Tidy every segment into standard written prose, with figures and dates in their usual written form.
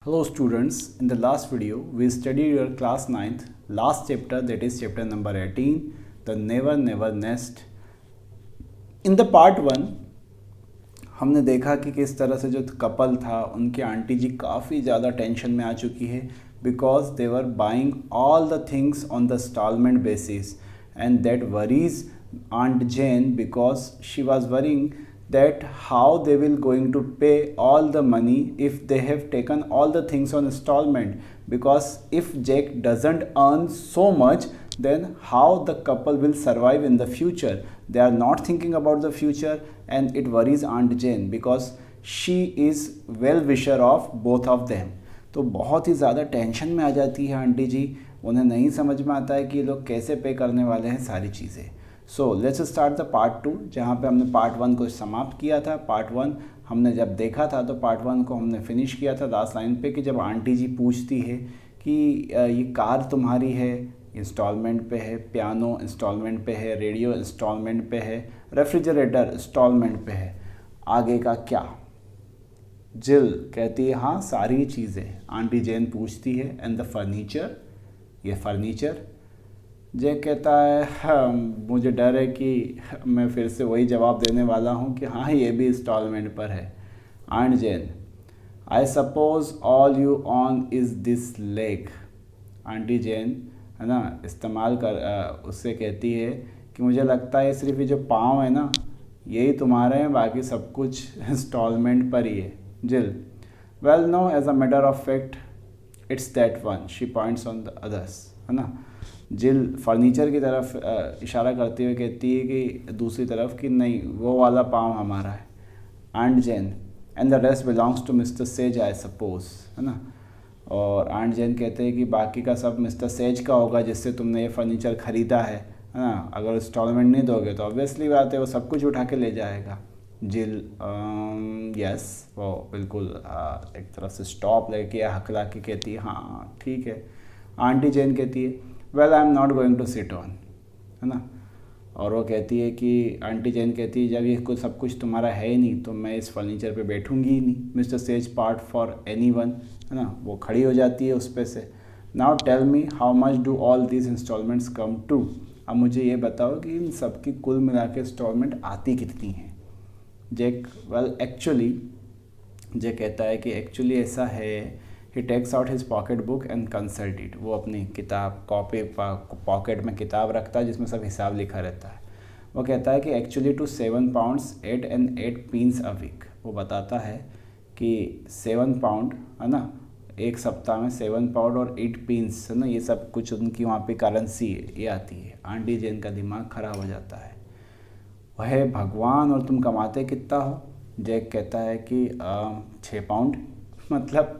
Hello students, in the last video we studied your class 9th last chapter, that is chapter number 18, the never never nest. In the part 1 हमने देखा कि किस तरह से जो couple था उनकी आंटी जी काफ़ी ज़्यादा टेंशन में आ चुकी है because they were buying all the things on the instalment basis and that worries Aunt Jane because she was worrying that how they will going to pay all the money if they have taken all the things on installment, because if Jack doesn't earn so much then how the couple will survive in the future. They are not thinking about the future and it worries Aunt Jane because she is well wisher of both of them. तो बहुत ही ज़्यादा tension में आ जाती है aunty जी, उन्हें नहीं समझ में आता है कि ये लोग कैसे पे करने वाले हैं सारी चीज़ें. So let's start the part 2 जहाँ पे हमने पार्ट 1 को समाप्त किया था. पार्ट 1 हमने जब देखा था तो पार्ट 1 को हमने फिनिश किया था लास्ट लाइन पे कि जब आंटी जी पूछती है कि ये कार तुम्हारी है, इंस्टॉलमेंट पे है, पियानो इंस्टॉलमेंट पे है, रेडियो इंस्टॉलमेंट पे है, रेफ्रिजरेटर इंस्टॉलमेंट पे है, आगे का क्या. जिल कहती है हाँ सारी चीज़ें. आंटी जेन पूछती है एंड द फर्नीचर, ये फर्नीचर. जैक कहता है हाँ, मुझे डर है कि मैं फिर से वही जवाब देने वाला हूँ कि हाँ ये भी इंस्टॉलमेंट पर है. Aunt Jane, I suppose all you on is this leg. Aunty Jane है ना इस्तेमाल कर उससे कहती है कि मुझे लगता है सिर्फ ये जो पाँव है ना यही तुम्हारे हैं, बाकी सब कुछ इंस्टॉलमेंट पर ही है. Jill, well no as a matter of fact it's that one. She points on the others, है ना. जिल फर्नीचर की तरफ इशारा करते हुए कहती है कि दूसरी तरफ कि नहीं वो वाला पाँव हमारा है. Aunt Jane, and the rest belongs to mister Sage I suppose, है ना. और आंट जेन कहते हैं कि बाकी का सब मिस्टर सेज का होगा जिससे तुमने ये फर्नीचर ख़रीदा है ना. अगर इंस्टॉलमेंट नहीं दोगे तो ऑब्वियसली बात है वो सब कुछ उठा के ले जाएगा. जिल, यस, वो बिल्कुल एक तरफ से स्टॉप लेके हकला के कहती है हाँ ठीक है. आंटी जेन कहती है well I am not going to sit on, है ना. और वो कहती है कि आंटी जेन कहती है जब ये कुछ सब कुछ तुम्हारा है ही नहीं तो मैं इस फर्नीचर पे बैठूंगी ही नहीं. Mister says part for any one, है ना. वो खड़ी हो जाती है उस पे से. Now tell me how much do all these instalments come to. अब मुझे ये बताओ कि इन सब की कुल मिला के इंस्टॉलमेंट आती कितनी है. जैक, वेल एक्चुअली जैक कहता है कि एक्चुअली ऐसा है. He takes out his pocket book and consult it. वो अपनी किताब कॉपी पॉकेट में किताब रखता है जिसमें सब हिसाब लिखा रहता है. वो कहता है कि actually two 7 pounds 8 and 8 pence a week. वो बताता है कि 7 pound, है ना, एक सप्ताह में 7 pound और 8 pence, है ना, ये सब कुछ उनकी वहाँ पे करेंसी है, ये आती है. आंटी जेन का दिमाग ख़राब हो जाता है. वह भगवान, और तुम कमाते कितना हो. जैक कहता है कि 6 pound, मतलब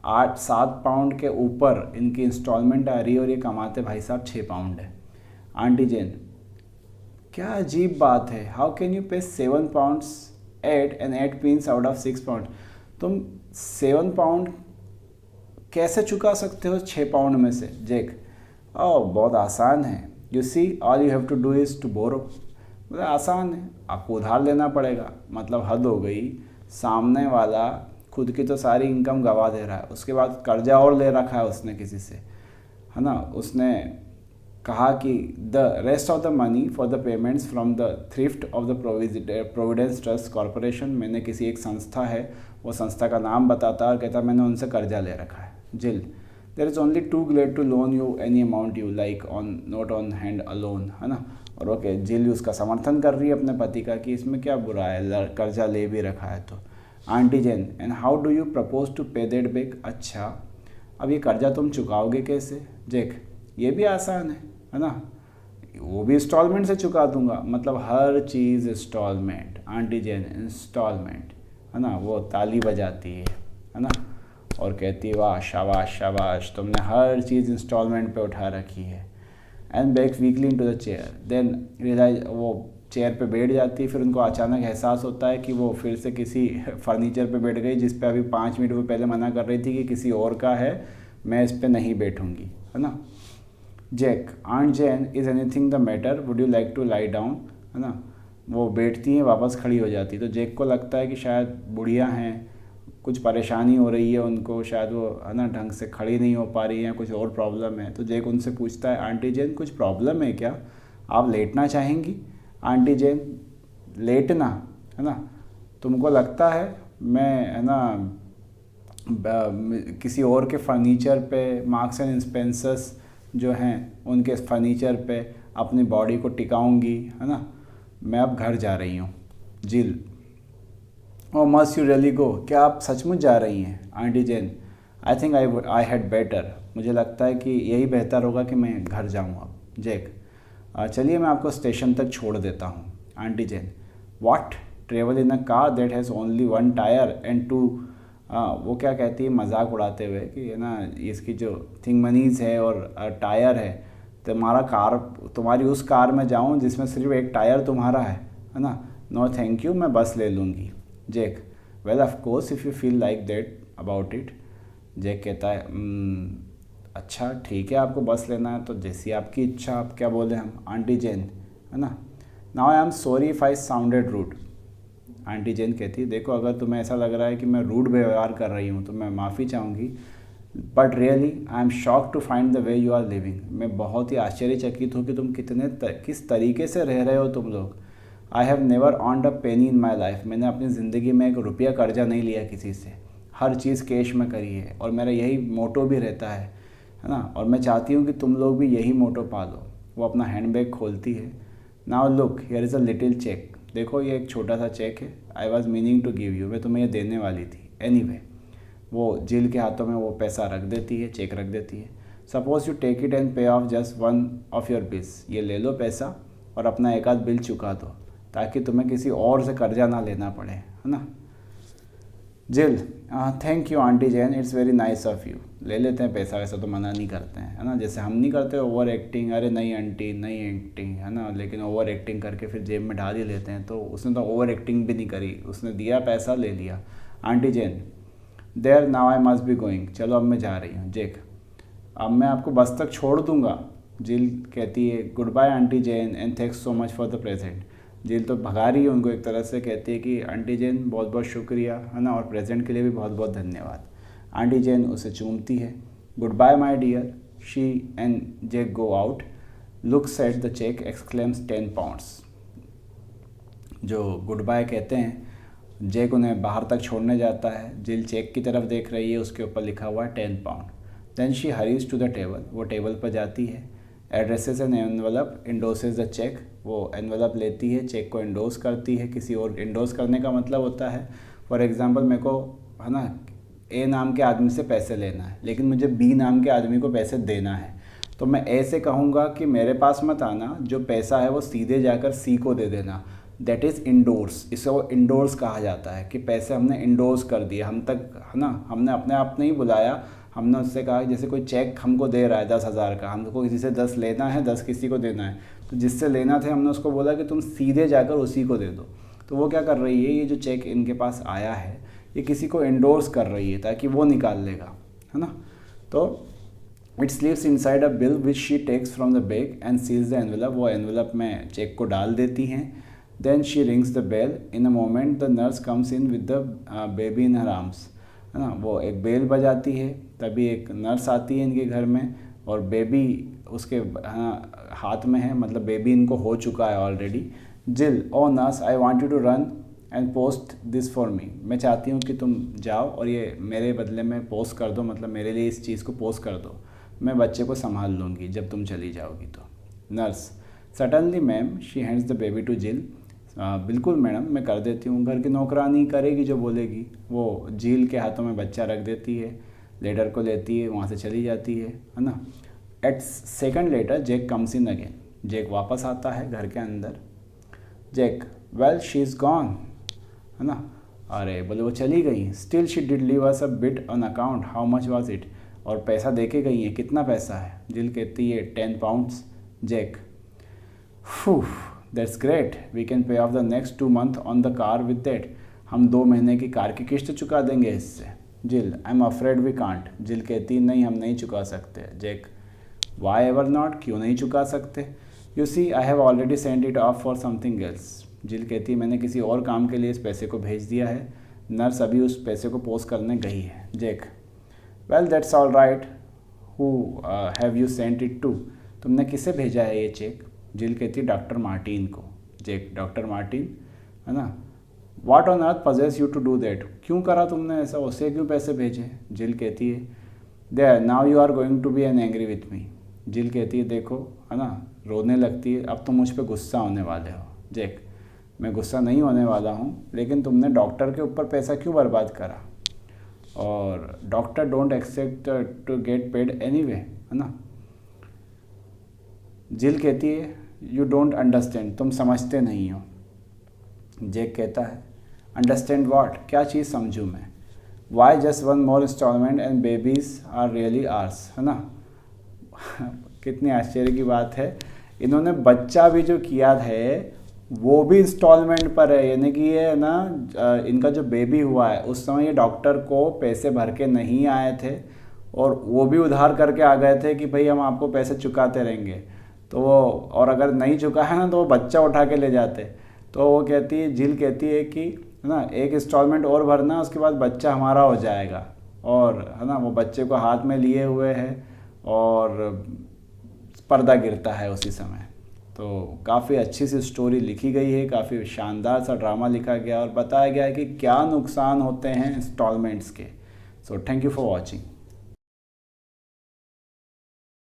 8-7 pound के ऊपर इनकी इंस्टॉलमेंट आ रही है और ये कमाते भाई साहब 6 pound है. आंटी जेन, क्या अजीब बात है. हाउ कैन यू पे 7 pounds 8 and 8 pence out of 6 pound. तुम 7 pound कैसे चुका सकते हो 6 pound में से. जैक, ओह बहुत आसान है. You see all you have to do is to borrow. मतलब आसान है, आपको उधार लेना पड़ेगा. मतलब हद हो गई, सामने वाला खुद की तो सारी इनकम गवा दे रहा है, उसके बाद कर्जा और ले रखा है उसने किसी से, है ना. उसने कहा कि the rest of the money for the payments from the thrift of the Providence trust corporation. मैंने किसी एक संस्था है, वो संस्था का नाम बताता है और कहता मैंने उनसे कर्जा ले रखा है. Jill, there is only too glad to loan you any amount you like on not on hand alone, है ना. और ओके, जिल उसका समर्थन कर रही है अपने पति का कि इसमें क्या बुरा है, कर्जा ले भी रखा है तो. Auntie Jane, and how do you propose to pay that back. अच्छा, अब ये कर्जा तुम चुकाओगे कैसे. जैक, ये भी आसान है ना, वो भी इंस्टॉलमेंट से चुका दूंगा. मतलब हर चीज़ इंस्टॉलमेंट. आंटी जेन, इंस्टॉलमेंट, है ना. वो ताली बजाती है ना, और कहती है वाह शाबाश शाबाश, तुमने हर चीज़ इंस्टॉलमेंट पे उठा रखी है. And back weakly into the chair. Then realise, वो चेयर पे बैठ जाती है. फिर उनको अचानक एहसास होता है कि वो फिर से किसी फर्नीचर पे बैठ गई जिस पे अभी 5 मिनट वो पहले मना कर रही थी कि किसी और का है, मैं इस पे नहीं बैठूंगी, है ना. Jack, aunt Jane, is anything the matter, would you like to lie down, है ना. वो बैठती हैं, वापस खड़ी हो जाती. तो जैक को लगता है कि शायद बुढ़िया हैं, कुछ परेशानी हो रही है उनको, शायद वो है ना ढंग से खड़ी नहीं हो पा रही है, कुछ और प्रॉब्लम है। तो जैक उनसे पूछता है आंटी जैन कुछ प्रॉब्लम है क्या, आप लेटना चाहेंगी। आंटी जैन लेटना है ना, तुमको लगता है मैं है ना किसी और के फर्नीचर पे, मार्क्स एंड स्पेंसर्स जो हैं उनके फर्नीचर पे अपनी बॉडी को टिकाऊंगी, है ना। मैं अब घर जा रही हूँ। जिल ओ मस्ट यू रियली गो, क्या आप सचमुच जा रही हैं। Aunty Jain I think I had better, मुझे लगता है कि यही बेहतर होगा कि मैं घर जाऊँ अब। जैक चलिए मैं आपको स्टेशन तक छोड़ देता हूँ। Auntie Jane what, travel in a car that has only one tyre and two, वो क्या कहती है मजाक उड़ाते हुए कि है ना इसकी जो थिंगमनीज़ है और टायर है, तुम्हारी उस कार में जाऊं जिसमें सिर्फ एक टायर तुम्हारा है ना। नो थैंक यू, मैं बस ले लूँगी। Jack well of course if you feel like that about it. Jack कहता है अच्छा ठीक है, आपको बस लेना है तो जैसी आपकी इच्छा, आप क्या बोले हम। आंटी जैन है ना now I am sorry if I sounded rude. Auntie Jane कहती है देखो अगर तुम्हें ऐसा लग रहा है कि मैं रूड व्यवहार कर रही हूँ तो मैं माफ़ी चाहूँगी, but really I am shock to find the way you are living. मैं बहुत ही आश्चर्यचकित हूँ कि तुम किस तरीके से रह रहे हो तुम लोग। I have never earned a Penney in my life, मैंने अपनी ज़िंदगी में एक रुपया कर्जा नहीं लिया किसी से, हर चीज़ कैश में करी है और मेरा यही मोटो भी रहता है ना। और मैं चाहती हूँ कि तुम लोग भी यही मोटो पालो। वो अपना हैंडबैग खोलती है। Now look here is a little cheque, देखो ये एक छोटा सा चेक है। I was meaning to give you, मैं तुम्हें ये देने वाली थी। एनीवे वो जिल के हाथों में वो पैसा रख देती है, चेक रख देती है। Suppose you take it and pay off just one of your bills, ये ले लो पैसा और अपना एक आध बिल चुका दो ताकि तुम्हें किसी और से कर्जा ना लेना पड़े, है ना। जिल thank you aunty Jain, it's very nice of you. ले लेते हैं पैसा, वैसा तो मना नहीं करते हैं, है ना। जैसे हम नहीं करते ओवर एक्टिंग, अरे नहीं आंटी नहीं एक्टिंग, है ना, लेकिन ओवर एक्टिंग करके फिर जेब में डाल ही लेते हैं। तो उसने तो ओवर एक्टिंग भी नहीं करी, उसने दिया पैसा, ले लिया। Auntie Jane there now I must be going, चलो अब मैं जा रही हूँ। जैक अब मैं आपको बस तक छोड़ दूँगा। जिल कहती है good bye auntie Jane and thanks so much for the present. Jill तो भगा रही है उनको एक तरह से, कहती है कि आंटी जैन बहुत बहुत शुक्रिया, है ना, और प्रेजेंट के लिए भी बहुत बहुत धन्यवाद। आंटी जैन उसे चूमती है। Good bye my dear, she and Jack go out, looks at the cheque, exclaims 10 pounds. जो गुड बाय कहते हैं, जैक उन्हें बाहर तक छोड़ने जाता है। जिल चेक की तरफ देख रही है, उसके ऊपर लिखा हुआ है 10 pound. Then she hurries to the table, वो टेबल पर जाती है। Addresses an envelope, endorses the cheque, वो एनवलप लेती है, चेक को इंडोस करती है किसी और। इंडोस करने का मतलब होता है फॉर एग्जांपल मेरे को है ना ए नाम के आदमी से पैसे लेना है, लेकिन मुझे बी नाम के आदमी को पैसे देना है, तो मैं ए से कहूँगा कि मेरे पास मत आना, जो पैसा है वो सीधे जाकर सी को दे देना। दैट इज़ इंडोर्स, इसे वो इंडोर्स कहा जाता है कि पैसे हमने इंडोर्स कर दिए, हम तक है ना, हमने अपने आप नहीं बुलाया, हमने उससे कहा जैसे कोई चेक हमको दे रहा है 10,000 का, हमको किसी से 10 लेना है, 10 किसी को देना है, तो जिससे लेना थे हमने उसको बोला कि तुम सीधे जाकर उसी को दे दो। तो वो क्या कर रही है, ये जो चेक इनके पास आया है ये किसी को इंडोर्स कर रही है ताकि वो निकाल लेगा, है ना। तो it sleeves inside a bill which she takes from the bag and seals the envelope, वो एनवेलप में चेक को डाल देती हैं। Then she rings the bell, in a moment the nurse comes in with the baby in her arms, है ना। वो एक बेल बजाती है, तभी एक नर्स आती है इनके घर में और बेबी उसके हाथ में है, मतलब बेबी इनको हो चुका है already. Jill O nurse I want you to run and post this for me, मैं चाहती हूँ कि तुम जाओ और ये मेरे बदले में पोस्ट कर दो, मतलब मेरे लिए इस चीज़ को पोस्ट कर दो, मैं बच्चे को संभाल लूँगी जब तुम चली जाओगी तो। Nurse suddenly ma'am, she hands the baby to Jill, बिल्कुल मैडम मैं कर देती हूँ, घर की नौकरानी करेगी जो बोलेगी। वो झील के हाथों में बच्चा रख देती है, लेटर को लेती है, वहाँ से चली जाती है ना। Eight second later Jack comes in again, Jack वापस आता है घर के अंदर। Jack well she is gone, है ना, अरे बोले वो चली गई। Still she did leave us a bit on account, how much was it, और पैसा दे के गई है, कितना पैसा है। जिल कहती है 10 pounds. Jack that's great, we can pay off the next 2 months on the car with that, हम 2 महीने की कार की किस्त चुका देंगे इससे। Jill I am afraid we can't, Jill कहती नहीं हम नहीं चुका सकते। जैक वाई एवर नॉट, क्यों नहीं चुका सकते। You see I have already send it off for something else, Jill कहती है मैंने किसी और काम के लिए इस पैसे को भेज दिया है। नर्स अभी उस पैसे को पोस्ट करने गई है। Jack, well that's all right, who have you sent it to, तुमने किसे भेजा है ये चेक? जिल कहती है डॉक्टर मार्टिन को। जैक, डॉक्टर मार्टिन, है ना। What on earth possesses you to do that, क्यों करा तुमने ऐसा, उसे क्यों पैसे भेजे? जिल कहती है there now you are going to be an angry with me. Jill कहती है देखो, है ना, रोने लगती है, अब तुम मुझ पर गुस्सा होने वाले हो। जैक, मैं गुस्सा नहीं होने वाला हूँ, लेकिन तुमने डॉक्टर के ऊपर पैसा क्यों बर्बाद करा? और doctor don't accept to get paid anyway, है ना। जिल कहती है यू डोंट अंडरस्टैंड, तुम समझते नहीं हो। जैक कहता है अंडरस्टैंड व्हाट, क्या चीज़ समझूँ मैं? Why just one more instalment and babies are really ours, है ना। कितनी आश्चर्य की बात है, इन्होंने बच्चा भी जो किया है वो भी इंस्टॉलमेंट पर है, यानी कि ये ना इनका जो बेबी हुआ है उस समय ये डॉक्टर को पैसे भर के नहीं आए थे और वो भी उधार करके आ गए थे कि भाई हम आपको पैसे चुकाते रहेंगे। तो वो, और अगर नहीं चुका है ना तो वो बच्चा उठा के ले जाते। तो वो कहती है, जिल कहती है कि है ना एक इंस्टॉलमेंट और भरना, उसके बाद बच्चा हमारा हो जाएगा। और है ना वो बच्चे को हाथ में लिए हुए है और पर्दा गिरता है उसी समय। तो काफ़ी अच्छी सी स्टोरी लिखी गई है, काफ़ी शानदार सा ड्रामा लिखा गया और बताया गया है कि क्या नुकसान होते हैं इंस्टॉलमेंट्स के। So thank you for watching.